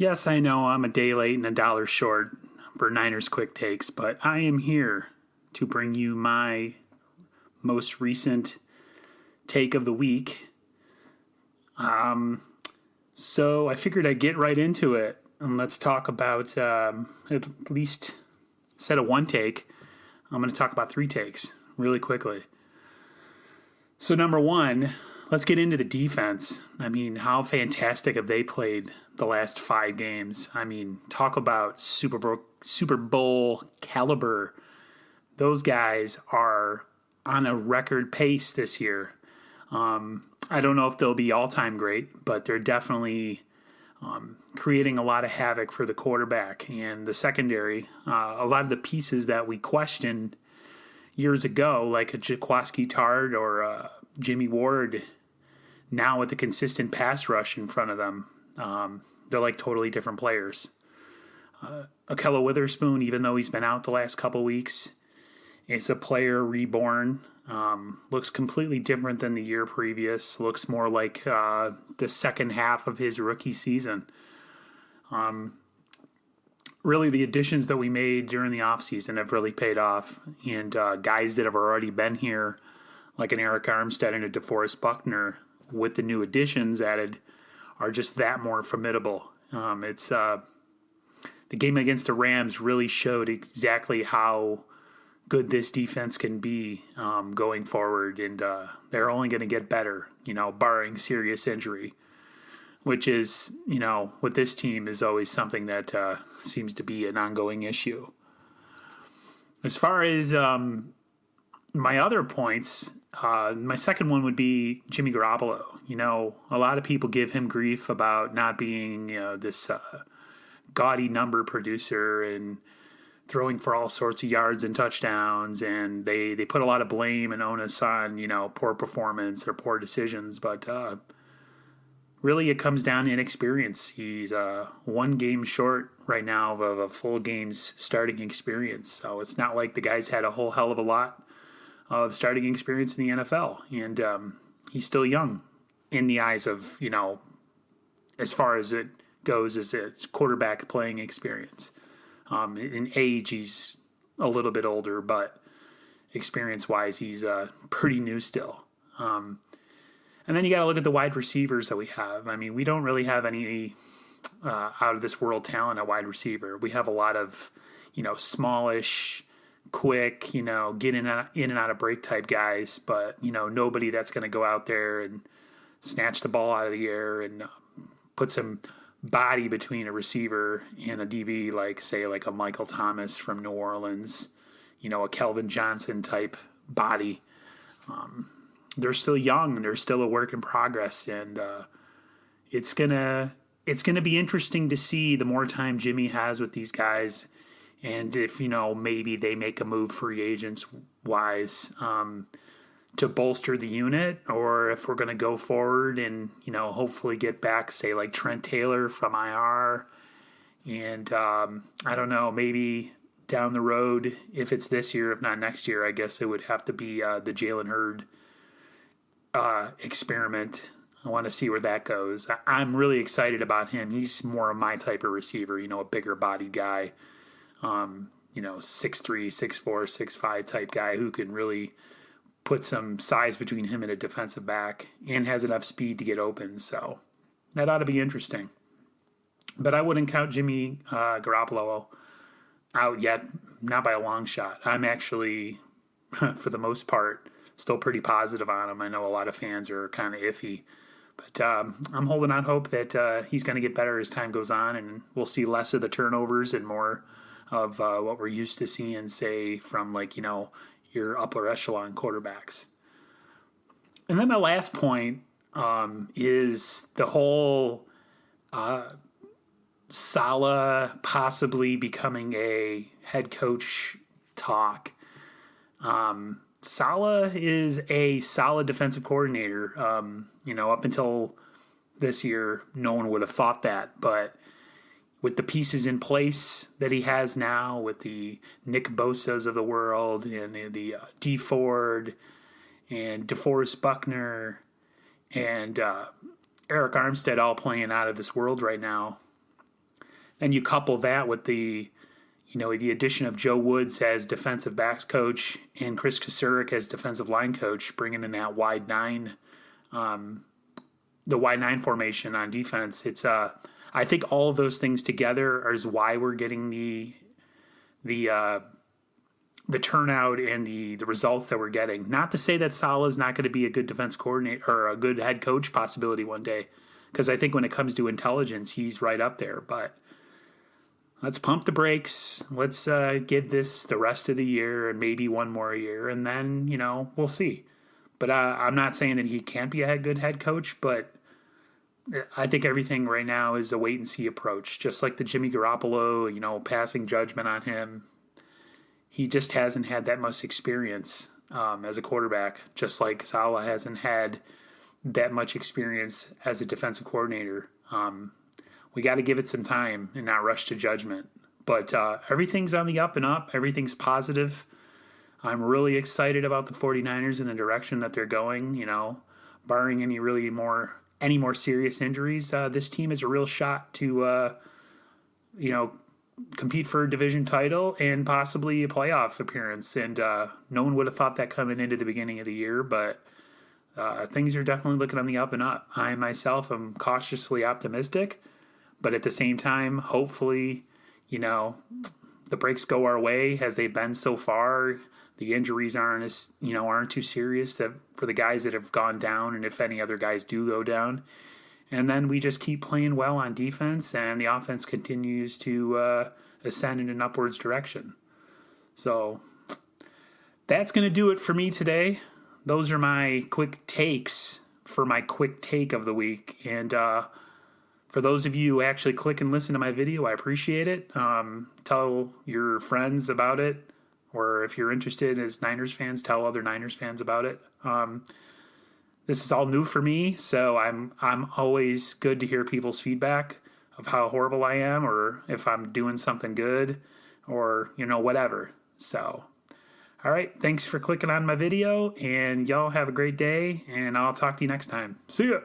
Yes, I know I'm a day late and a dollar short for Niners quick takes, but I am here to bring you my most recent take of the week. So I figured I'd get right into it and let's talk about at least instead of one take, I'm going to talk about three takes really quickly. So number one, let's get into the defense. I mean, how fantastic have they played the last 5 games? I mean, talk about Super Bowl caliber. Those guys are on a record pace this year. I don't know if they'll be all-time great, but they're definitely creating a lot of havoc for the quarterback and the secondary. A lot of the pieces that we questioned years ago, like a Jaquiski Tard or Jimmy Ward, now with the consistent pass rush in front of them, they're like totally different players. Akello Witherspoon, even though he's been out the last couple weeks, it's a player reborn. Looks completely different than the year previous. Looks more like the second half of his rookie season. Really, the additions that we made during the offseason have really paid off. And guys that have already been here, like an Eric Armstead and a DeForest Buckner, with the new additions added, are just that more formidable. The game against the Rams really showed exactly how good this defense can be going forward, and they're only going to get better, barring serious injury, which is, with this team is always something that seems to be an ongoing issue. As far as my other points, my second one would be Jimmy Garoppolo. A lot of people give him grief about not being this gaudy number producer and throwing for all sorts of yards and touchdowns, and they put a lot of blame and onus on, poor performance or poor decisions, but really it comes down to inexperience. He's 1 game short right now of a full game's starting experience, so it's not like the guy's had a whole hell of a lot of starting experience in the NFL, and he's still young in the eyes of, as far as it goes as a quarterback playing experience. In age, he's a little bit older, but experience-wise, he's pretty new still. And then you got to look at the wide receivers that we have. I mean, we don't really have any out-of-this-world talent at wide receiver. We have a lot of, smallish, quick, get in and out of break type guys, but, nobody that's going to go out there and snatch the ball out of the air and put some body between a receiver and a DB, like a Michael Thomas from New Orleans, a Kelvin Johnson type body. They're still young. They're still a work in progress, and it's gonna be interesting to see the more time Jimmy has with these guys, and if maybe they make a move free agents wise to bolster the unit, or if we're going to go forward and, hopefully get back, say, like Trent Taylor from IR. And I don't know, maybe down the road, if it's this year, if not next year, I guess it would have to be the Jalen Hurd experiment. I want to see where that goes. I'm really excited about him. He's more of my type of receiver, a bigger bodied guy, 6'3", 6'4", 6'5" type guy who can really put some size between him and a defensive back and has enough speed to get open. So that ought to be interesting. But I wouldn't count Jimmy Garoppolo out yet, not by a long shot. I'm actually, for the most part, still pretty positive on him. I know a lot of fans are kind of iffy. But I'm holding out hope that he's going to get better as time goes on, and we'll see less of the turnovers and more of what we're used to seeing, say, from your upper echelon quarterbacks. And then my last point is the whole Saleh possibly becoming a head coach talk. Saleh is a solid defensive coordinator. Up until this year, no one would have thought that, but with the pieces in place that he has now, with the Nick Bosa's of the world and the D Ford and DeForest Buckner and Eric Armstead all playing out of this world right now, And you couple that with the addition of Joe Woods as defensive backs coach and Chris Kasurik as defensive line coach, bringing in that wide nine, the wide nine formation on defense. It's I think all of those things together is why we're getting the turnout and the results that we're getting. Not to say that Saleh is not going to be a good defense coordinator or a good head coach possibility one day, because I think when it comes to intelligence, he's right up there. But let's pump the brakes. Let's give this the rest of the year and maybe one more year, and then, we'll see. But I'm not saying that he can't be a good head coach, but I think everything right now is a wait-and-see approach. Just like the Jimmy Garoppolo, passing judgment on him. He just hasn't had that much experience as a quarterback, just like Saleh hasn't had that much experience as a defensive coordinator. We got to give it some time and not rush to judgment. But everything's on the up and up. Everything's positive. I'm really excited about the 49ers and the direction that they're going. Barring any more serious injuries, this team is a real shot to, compete for a division title and possibly a playoff appearance. And no one would have thought that coming into the beginning of the year, but things are definitely looking on the up and up. I myself am cautiously optimistic, but at the same time, hopefully, the breaks go our way as they've been so far. The injuries aren't too serious for the guys that have gone down, and if any other guys do go down. And then we just keep playing well on defense, and the offense continues to ascend in an upwards direction. So that's going to do it for me today. Those are my quick takes for my quick take of the week. And for those of you who actually click and listen to my video, I appreciate it. Tell your friends about it. Or if you're interested as Niners fans, tell other Niners fans about it. This is all new for me, so I'm always good to hear people's feedback of how horrible I am, or if I'm doing something good, or whatever. So, all right, thanks for clicking on my video, and y'all have a great day, and I'll talk to you next time. See ya.